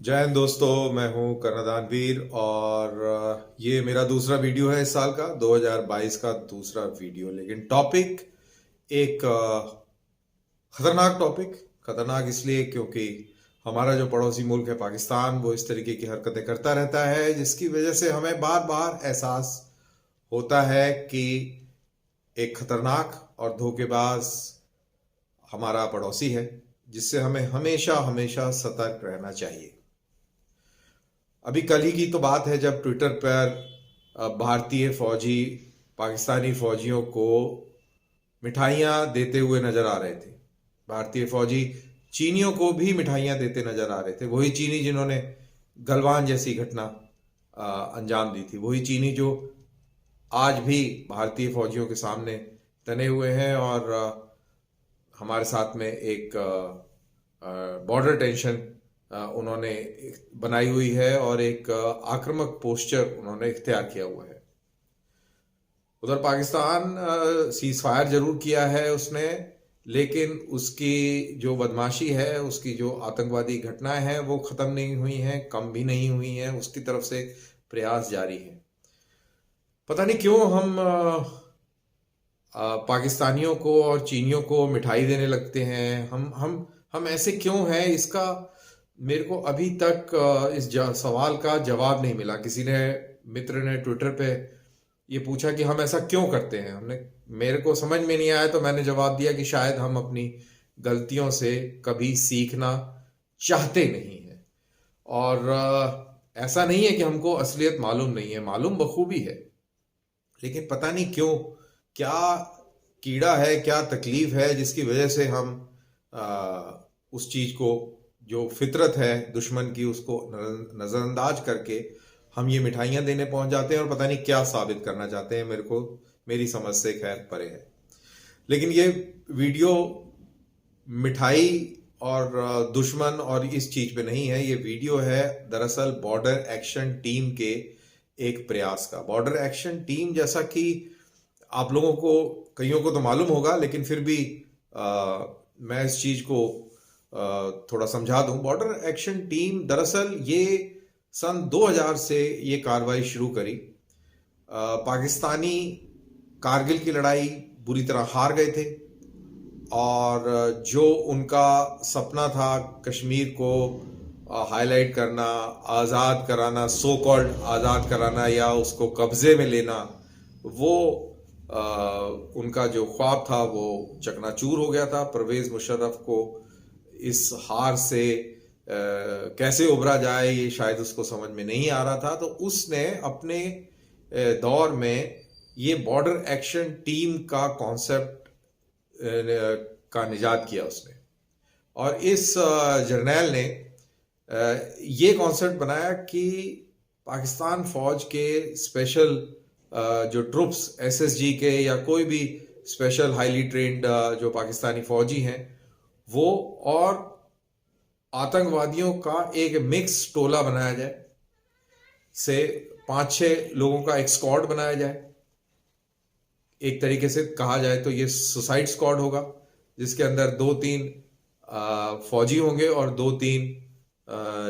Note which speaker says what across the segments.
Speaker 1: जय हिंद दोस्तों, मैं हूं कर्णधानवीर और ये मेरा दूसरा वीडियो है इस साल का 2022 का दूसरा वीडियो। लेकिन टॉपिक एक खतरनाक टॉपिक। खतरनाक इसलिए क्योंकि हमारा जो पड़ोसी मुल्क है पाकिस्तान, वो इस तरीके की हरकतें करता रहता है, जिसकी वजह से हमें बार बार एहसास होता है कि एक खतरनाक और धोखेबाज हमारा पड़ोसी है, जिससे हमें हमेशा हमेशा सतर्क रहना चाहिए। अभी कल ही की तो बात है जब ट्विटर पर भारतीय फौजी पाकिस्तानी फौजियों को मिठाइयाँ देते हुए नजर आ रहे थे। भारतीय फौजी चीनियों को भी मिठाइयाँ देते नजर आ रहे थे। वही चीनी जिन्होंने गलवान जैसी घटना अंजाम दी थी, वही चीनी जो आज भी भारतीय फौजियों के सामने तने हुए हैं और हमारे साथ में एक बॉर्डर टेंशन उन्होंने बनाई हुई है और एक आक्रामक पोस्चर उन्होंने इख्तियार किया हुआ है। उधर पाकिस्तान सीज फायर जरूर किया है उसने, लेकिन उसकी जो बदमाशी है, उसकी जो आतंकवादी घटनाएं हैं, वो खत्म नहीं हुई हैं, कम भी नहीं हुई हैं। उसकी तरफ से प्रयास जारी है। पता नहीं क्यों हम पाकिस्तानियों को और चीनियों को मिठाई देने लगते हैं। हम ऐसे क्यों हैं, इसका मेरे को अभी तक सवाल का जवाब नहीं मिला। किसी ने, मित्र ने ट्विटर पे ये पूछा कि हम ऐसा क्यों करते हैं। हमने, मेरे को समझ में नहीं आया, तो मैंने जवाब दिया कि शायद हम अपनी गलतियों से कभी सीखना चाहते नहीं हैं। और ऐसा नहीं है कि हमको असलियत मालूम नहीं है, मालूम बखूबी है, लेकिन पता नहीं क्यों, क्या कीड़ा है, क्या तकलीफ है, जिसकी वजह से हम उस चीज को, जो फितरत है दुश्मन की, उसको नजरअंदाज करके हम ये मिठाइयाँ देने पहुंच जाते हैं और पता नहीं क्या साबित करना चाहते हैं। मेरे को, मेरी समझ से खैर परे है। लेकिन ये वीडियो मिठाई और दुश्मन और इस चीज पे नहीं है। ये वीडियो है दरअसल बॉर्डर एक्शन टीम के एक प्रयास का। बॉर्डर एक्शन टीम, जैसा कि आप लोगों को, कईयों को तो मालूम होगा, लेकिन फिर भी मैं इस चीज को थोड़ा समझा दूं। बॉर्डर एक्शन टीम दरअसल ये सन 2000 से ये कार्रवाई शुरू करी। पाकिस्तानी कारगिल की लड़ाई बुरी तरह हार गए थे और जो उनका सपना था कश्मीर को हाईलाइट करना, आज़ाद कराना, सो कॉल्ड आज़ाद कराना या उसको कब्जे में लेना, वो उनका जो ख्वाब था वो चकनाचूर हो गया था। परवेज मुशर्रफ को इस हार से कैसे उभरा जाए, ये शायद उसको समझ में नहीं आ रहा था। तो उसने अपने दौर में ये बॉर्डर एक्शन टीम का कॉन्सेप्ट का निजात किया उसने। और इस जर्नैल ने ये कॉन्सेप्ट बनाया कि पाकिस्तान फौज के स्पेशल जो ट्रुप्स, एसएसजी के या कोई भी स्पेशल हाईली ट्रेन्ड जो पाकिस्तानी फौजी हैं, वो और आतंकवादियों का एक मिक्स टोला बनाया जाए, से 5-6 लोगों का एक स्क्वाड बनाया जाए। एक तरीके से कहा जाए तो ये सुसाइड स्क्वाड होगा, जिसके अंदर 2-3 फौजी होंगे और 2-3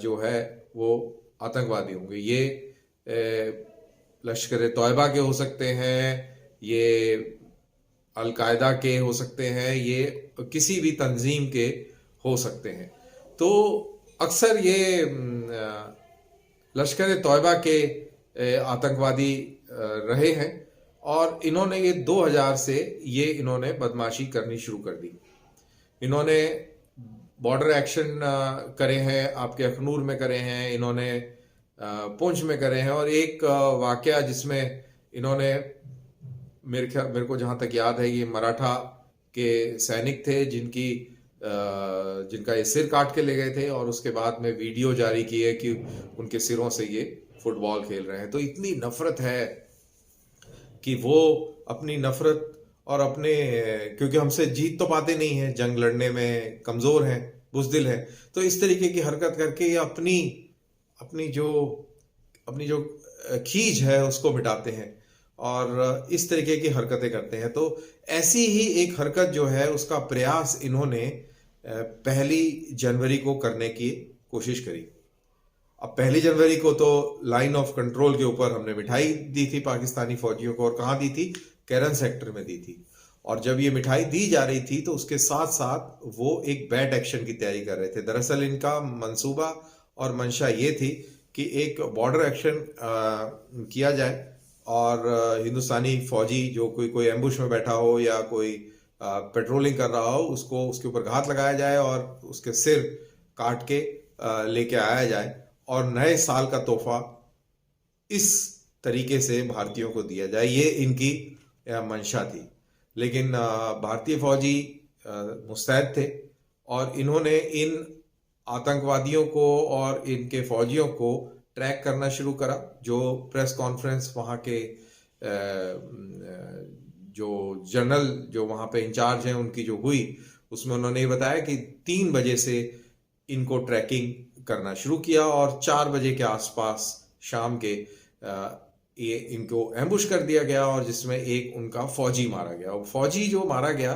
Speaker 1: जो है वो आतंकवादी होंगे। ये लश्कर तौयबा के हो सकते हैं, ये अलकायदा के हो सकते हैं, ये किसी भी तंजीम के हो सकते हैं। तो अक्सर ये लश्कर तौयबा के आतंकवादी रहे हैं और इन्होंने ये 2000 से ये इन्होंने बदमाशी करनी शुरू कर दी। इन्होंने बॉर्डर एक्शन करे हैं, आपके अखनूर में करे हैं, इन्होंने पुंछ में करे हैं। और एक वाकया जिसमें इन्होंने, मेरे को जहाँ तक याद है, ये मराठा के सैनिक थे जिनका ये सिर काट के ले गए थे और उसके बाद में वीडियो जारी की है कि उनके सिरों से ये फुटबॉल खेल रहे हैं। तो इतनी नफरत है कि वो अपनी नफरत और अपने, क्योंकि हमसे जीत तो पाते नहीं हैं, जंग लड़ने में कमजोर हैं, बुजदिल हैं, तो इस तरीके की हरकत करके ये अपनी अपनी जो खींच है उसको मिटाते हैं और इस तरीके की हरकतें करते हैं। तो ऐसी ही एक हरकत जो है, उसका प्रयास इन्होंने 1 जनवरी को करने की कोशिश करी। अब 1 जनवरी को तो लाइन ऑफ कंट्रोल के ऊपर हमने मिठाई दी थी पाकिस्तानी फौजियों को, और कहाँ दी थी? केरन सेक्टर में दी थी। और जब ये मिठाई दी जा रही थी तो उसके साथ साथ वो एक बैट एक्शन की तैयारी कर रहे थे। दरअसल इनका मंसूबा और मंशा ये थी कि एक बॉर्डर एक्शन किया जाए और हिंदुस्तानी फौजी जो कोई एम्बुश में बैठा हो या कोई पेट्रोलिंग कर रहा हो, उसको उसके ऊपर घात लगाया जाए और उसके सिर काट के लेके आया जाए, और नए साल का तोहफा इस तरीके से भारतीयों को दिया जाए। ये इनकी मंशा थी। लेकिन भारतीय फौजी मुस्तैद थे और इन्होंने इन आतंकवादियों को और इनके फौजियों को ट्रैक करना शुरू करा। जो प्रेस कॉन्फ्रेंस वहाँ के जो जनरल जो वहाँ पे इंचार्ज हैं उनकी जो हुई, उसमें उन्होंने ये बताया कि 3 बजे से इनको ट्रैकिंग करना शुरू किया और 4 बजे के आसपास शाम के ये इनको एम्बुश कर दिया गया, और जिसमें एक उनका फौजी मारा गया। और फौजी जो मारा गया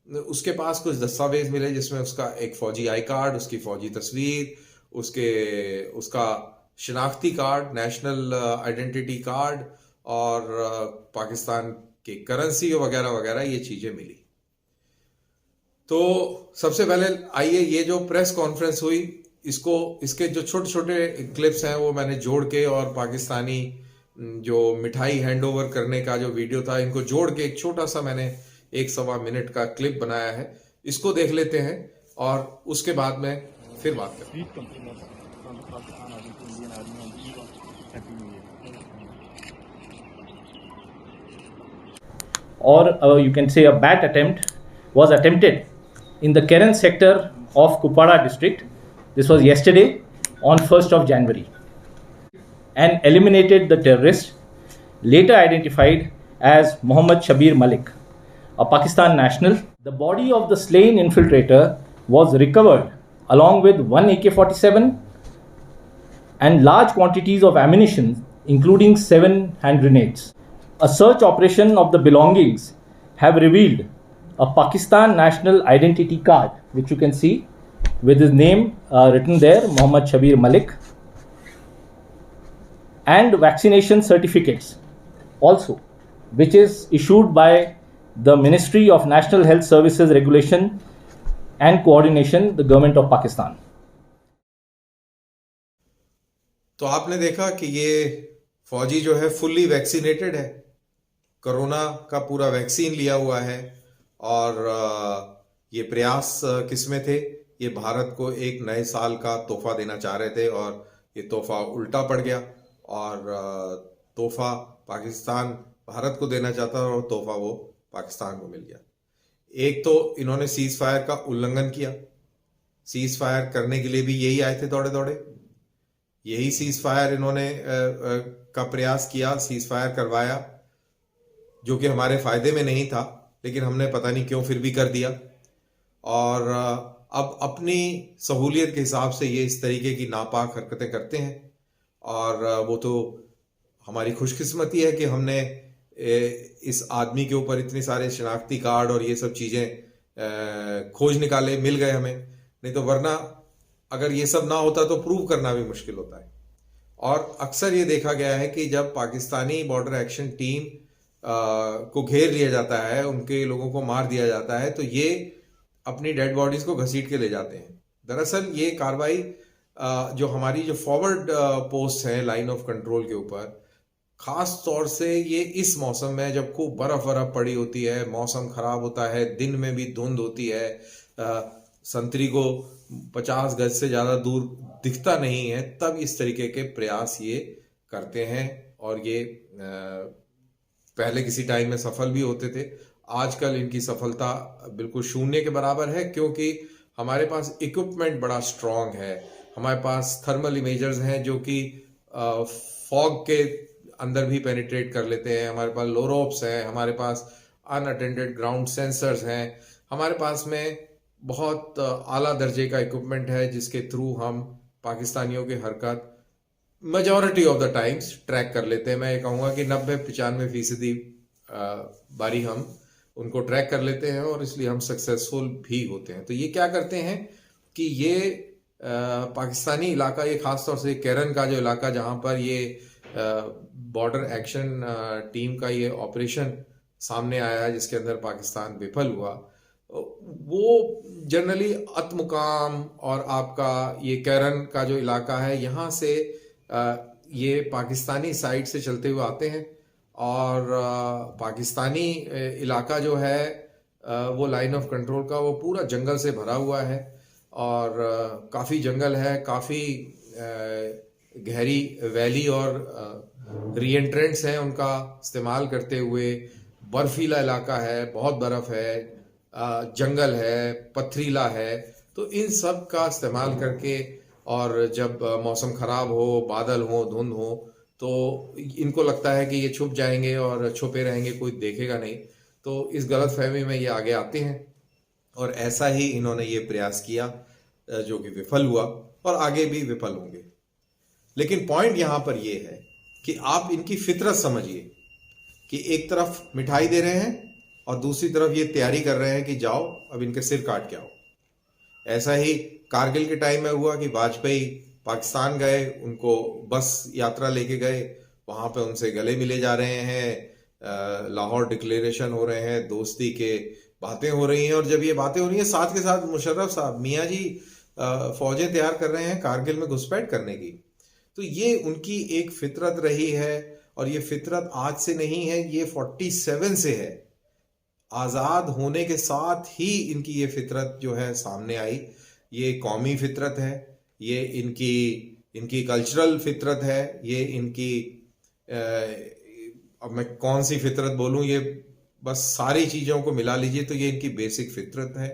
Speaker 1: उसके पास कुछ दस्तावेज मिले, जिसमें उसका एक फौजी आई कार्ड, उसकी फौजी तस्वीर, उसका शिनाख्ती कार्ड, नेशनल आइडेंटिटी कार्ड और पाकिस्तान की करेंसी वगैरह वगैरह ये चीजें मिली। तो सबसे पहले आइए ये जो प्रेस कॉन्फ्रेंस हुई इसके जो छोटे छोटे क्लिप्स हैं वो मैंने जोड़ के, और पाकिस्तानी जो मिठाई हैंड ओवर करने का जो वीडियो था इनको जोड़ के एक छोटा सा मैंने 1-1.25 मिनट का क्लिप बनाया है। इसको देख लेते हैं और उसके बाद में फिर बात करें।
Speaker 2: Or you can say a bat attempt was attempted in the Keren sector of Kupwara district. This was yesterday on 1st of January, and eliminated the terrorist, later identified as Mohammad Shabir Malik, a Pakistan national. The body of the slain infiltrator was recovered along with one AK-47 and large quantities of ammunition, including 7 hand grenades. A search operation of the belongings have revealed a Pakistan national identity card, which you can see with his name written there, Mohammad Shabir Malik, and vaccination certificates also, which is issued by the Ministry of National Health Services Regulation and Coordination, the Government of Pakistan.
Speaker 1: तो आपने देखा कि ये फौजी जो है fully vaccinated है, corona का पूरा वैक्सीन लिया हुआ है, और ये प्रयास किसमें थे? ये भारत को एक नए साल का तोहफा देना चाह रहे थे, और ये तोहफा उल्टा पड़ गया, और तोहफा पाकिस्तान भारत को देना चाहता और तोहफा वो पाकिस्तान को मिल गया। एक तो इन्होंने सीज फायर का उल्लंघन किया। सीज फायर करने के लिए भी यही आए थे दौड़े दौड़े, यही सीज फायर इन्होंने का प्रयास किया, सीज फायर करवाया, जो कि हमारे फायदे में नहीं था, लेकिन हमने पता नहीं क्यों फिर भी कर दिया। और अब अपनी सहूलियत के हिसाब से ये इस तरीके की नापाक हरकतें करते हैं, और वो तो हमारी खुशकिस्मती है कि हमने इस आदमी के ऊपर इतने सारे शिनाख्ती कार्ड और ये सब चीज़ें खोज निकाले, मिल गए हमें, नहीं तो वरना अगर ये सब ना होता तो प्रूव करना भी मुश्किल होता है। और अक्सर ये देखा गया है कि जब पाकिस्तानी बॉर्डर एक्शन टीम को घेर लिया जाता है, उनके लोगों को मार दिया जाता है, तो ये अपनी डेड बॉडीज को घसीट के ले जाते हैं। दरअसल ये कार्रवाई जो हमारी जो फॉरवर्ड पोस्ट है लाइन ऑफ कंट्रोल के ऊपर, खास तौर से ये इस मौसम में जब खूब बर्फ पड़ी होती है, मौसम खराब होता है, दिन में भी धुंध होती है, संतरी को 50 गज से ज़्यादा दूर दिखता नहीं है, तब इस तरीके के प्रयास ये करते हैं। और ये पहले किसी टाइम में सफल भी होते थे। आजकल इनकी सफलता बिल्कुल शून्य के बराबर है, क्योंकि हमारे पास इक्विपमेंट बड़ा स्ट्रॉन्ग है। हमारे पास थर्मल इमेजर्स हैं जो कि फॉग के अंदर भी पेनिट्रेट कर लेते हैं, हमारे पास लोरोप्स हैं, हमारे पास अनअटेंडेड ग्राउंड सेंसर्स हैं, हमारे पास में बहुत आला दर्जे का इक्विपमेंट है जिसके थ्रू हम पाकिस्तानियों की हरकत majority of the times track कर लेते हैं। मैं ये कहूँगा कि 90-95% बारी हम उनको ट्रैक कर लेते हैं, और इसलिए हम सक्सेसफुल भी होते हैं। तो ये क्या करते हैं कि ये पाकिस्तानी इलाका, ये खास तौर से केरन का जो इलाका जहाँ पर ये बॉर्डर एक्शन टीम का ये ऑपरेशन सामने आया है जिसके अंदर पाकिस्तान विफल हुआ, वो जनरली अतमुकाम और आपका ये केरन का जो इलाका है यहाँ से ये पाकिस्तानी साइड से चलते हुए आते हैं और पाकिस्तानी इलाका जो है वो लाइन ऑफ कंट्रोल का वो पूरा जंगल से भरा हुआ है और काफ़ी जंगल है, काफ़ी गहरी वैली और री एंट्रेंट्स हैं उनका इस्तेमाल करते हुए। बर्फीला इलाका है, बहुत बर्फ़ है, जंगल है, पथरीला है, तो इन सब का इस्तेमाल करके और जब मौसम ख़राब हो, बादल हो, धुंध हो, तो इनको लगता है कि ये छुप जाएंगे और छुपे रहेंगे, कोई देखेगा नहीं, तो इस गलतफहमी में ये आगे आते हैं और ऐसा ही इन्होंने ये प्रयास किया जो कि विफल हुआ और आगे भी विफल होंगे। लेकिन पॉइंट यहाँ पर ये है कि आप इनकी फितरत समझिए कि एक तरफ मिठाई दे रहे हैं और दूसरी तरफ ये तैयारी कर रहे हैं कि जाओ अब इनके सिर काट के आओ। ऐसा ही कारगिल के टाइम में हुआ कि वाजपेयी पाकिस्तान गए, उनको बस यात्रा लेके गए, वहाँ पे उनसे गले मिले जा रहे हैं, लाहौर डिक्लेरेशन हो रहे हैं, दोस्ती के बातें हो रही हैं और जब ये बातें हो रही हैं साथ के साथ मुशर्रफ साहब मियाँ जी फौजें तैयार कर रहे हैं कारगिल में घुसपैठ करने की। तो ये उनकी एक फितरत रही है और ये फितरत आज से नहीं है, ये 47 से है। आज़ाद होने के साथ ही इनकी ये फितरत जो है सामने आई। ये कौमी फितरत है, ये इनकी कल्चरल फितरत है, ये इनकी अब मैं कौन सी फितरत बोलूँ, ये बस सारी चीज़ों को मिला लीजिए तो ये इनकी बेसिक फितरत है।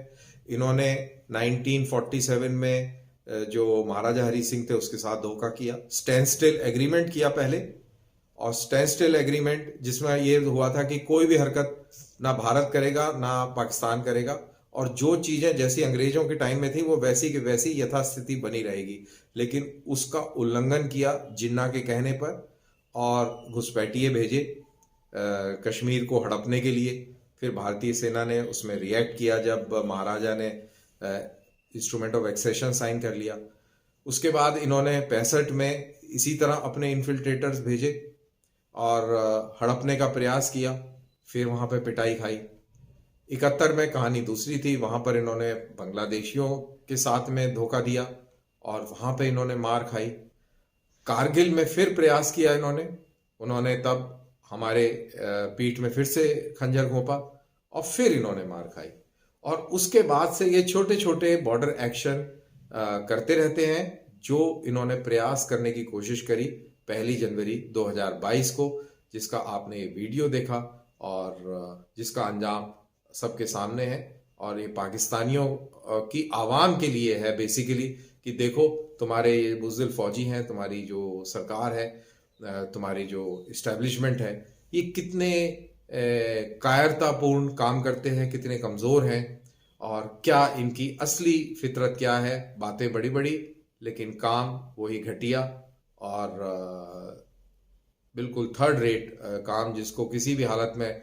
Speaker 1: इन्होंने 1947 में जो महाराजा हरी सिंह थे उसके साथ धोखा किया, स्टैंड स्टिल एग्रीमेंट किया पहले, और स्टैंड स्टिल एग्रीमेंट जिसमें ये हुआ था कि कोई भी हरकत ना भारत करेगा ना पाकिस्तान करेगा और जो चीज़ें जैसी अंग्रेजों के टाइम में थी वो वैसी की वैसी यथास्थिति बनी रहेगी, लेकिन उसका उल्लंघन किया जिन्ना के कहने पर और घुसपैठिए भेजे कश्मीर को हड़पने के लिए। फिर भारतीय सेना ने उसमें रिएक्ट किया जब महाराजा ने इंस्ट्रूमेंट ऑफ एक्सेशन साइन कर लिया। उसके बाद इन्होंने 65 में इसी तरह अपने इन्फिल्ट्रेटर्स भेजे और हड़पने का प्रयास किया, फिर वहाँ पे पिटाई खाई। 71 में कहानी दूसरी थी, वहाँ पर इन्होंने बांग्लादेशियों के साथ में धोखा दिया और वहाँ पे इन्होंने मार खाई। कारगिल में फिर प्रयास किया उन्होंने तब हमारे पीठ में फिर से खंजर घोंपा और फिर इन्होंने मार खाई और उसके बाद से ये छोटे छोटे बॉर्डर एक्शन करते रहते हैं जो इन्होंने प्रयास करने की कोशिश करी 1 जनवरी 2022 को, जिसका आपने ये वीडियो देखा और जिसका अंजाम सबके सामने है। और ये पाकिस्तानियों की आवाम के लिए है बेसिकली कि देखो तुम्हारे ये बुज़दिल फौजी हैं, तुम्हारी जो सरकार है, तुम्हारी जो इस्टेब्लिशमेंट है, ये कितने कायरतापूर्ण काम करते हैं, कितने कमज़ोर हैं और क्या इनकी असली फितरत क्या है। बातें बड़ी बड़ी लेकिन काम वही घटिया और बिल्कुल थर्ड रेट काम, जिसको किसी भी हालत में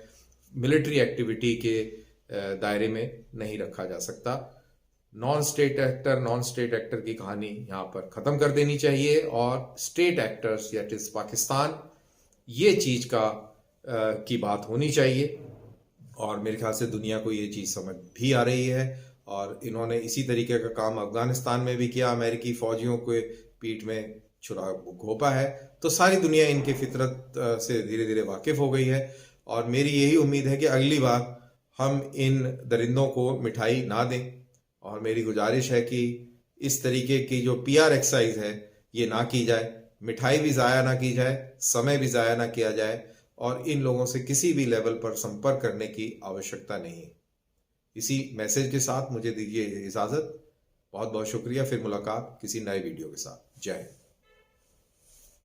Speaker 1: मिलिट्री एक्टिविटी के दायरे में नहीं रखा जा सकता। नॉन स्टेट एक्टर की कहानी यहाँ पर ख़त्म कर देनी चाहिए और state actors that is Pakistan, ये चीज़ की बात होनी चाहिए और मेरे ख्याल से दुनिया को ये चीज़ समझ भी आ रही है। और इन्होंने इसी तरीके का काम अफगानिस्तान में भी किया, अमेरिकी फ़ौजियों के पीठ में छुरा घोंपा है, तो सारी दुनिया इनके फितरत से धीरे धीरे वाकिफ़ हो गई है। और मेरी यही उम्मीद है कि अगली बार हम इन दरिंदों को मिठाई ना दें और मेरी गुजारिश है कि इस तरीके की जो PR एक्सरसाइज है ये ना की जाए, मिठाई भी ज़ाया ना की जाए, समय भी ज़ाया ना किया जाए और इन लोगों से किसी भी लेवल पर संपर्क करने की आवश्यकता नहीं। इसी मैसेज के साथ मुझे दीजिए इजाज़त। बहुत बहुत शुक्रिया, फिर मुलाकात किसी नए वीडियो के साथ। जय हिंद।